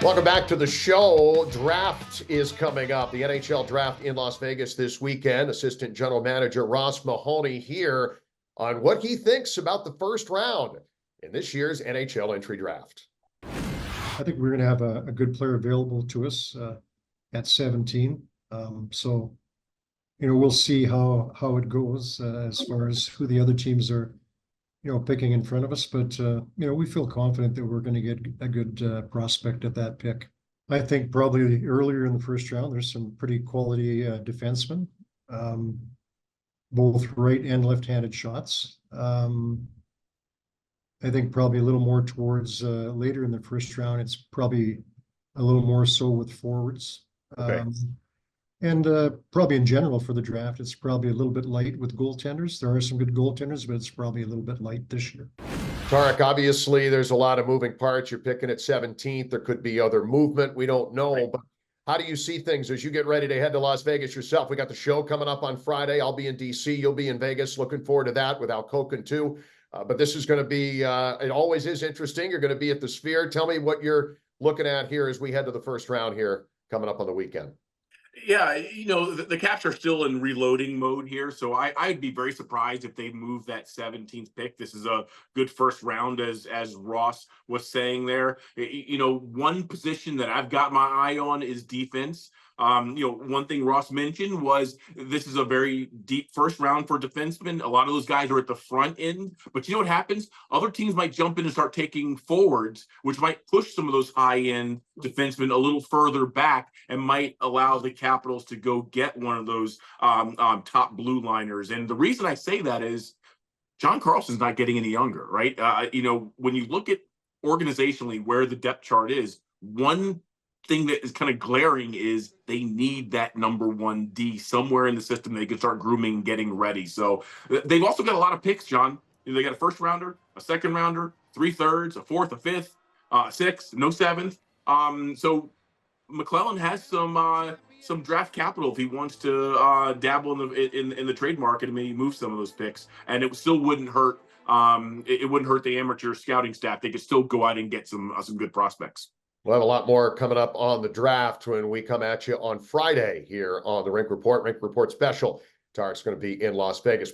Welcome back to the show. Draft is coming up. The NHL draft in Las Vegas this weekend. Assistant General Manager Ross Mahoney here on what he thinks about the first round in this year's NHL entry draft. I think we're going to have a good player available to us at 17. So, we'll see how it goes as far as who the other teams are, picking in front of us. But, we feel confident that we're going to get a good prospect at that pick. I think probably earlier in the first round, there's some pretty quality defensemen, both right and left-handed shots. I think probably a little more towards later in the first round. It's probably a little more so with forwards. Okay. And probably in general for the draft, it's probably a little bit light with goaltenders. There are some good goaltenders, but it's probably a little bit light this year. Tarek, obviously there's a lot of moving parts. You're picking at 17th. There could be other movement. We don't know. Right. But how do you see things as you get ready to head to Las Vegas yourself? We got the show coming up on Friday. I'll be in D.C. You'll be in Vegas. Looking forward to that with Al Koken too. But this is going to be, it always is interesting. You're going to be at the Sphere. Tell me what you're looking at here as we head to the first round here coming up on the weekend. Yeah, the Caps are still in reloading mode here, so I'd be very surprised if they move that 17th pick. This is a good first round, as Ross was saying there. One position that I've got my eye on is defense. One thing Ross mentioned was this is a very deep first round for defensemen. A lot of those guys are at the front end, but you know what happens? Other teams might jump in and start taking forwards, which might push some of those high-end defensemen a little further back and might allow the Capitals to go get one of those top blue liners. And the reason I say that is John Carlson's not getting any younger, right? When you look at organizationally where the depth chart is, one thing that is kind of glaring is they need that number 1D somewhere in the system they can start grooming, getting ready. So they've also got a lot of picks, John. They got a first rounder, a second rounder, 3 thirds, a fourth, a fifth, 6th, no 7th. So McClellan has some draft capital if he wants to dabble in the trade market and maybe move some of those picks, and it still wouldn't hurt. It wouldn't hurt the amateur scouting staff. They could still go out and get some good prospects. We'll have a lot more coming up on the draft when we come at you on Friday here on the Rink Report special. Tarek's going to be in Las Vegas.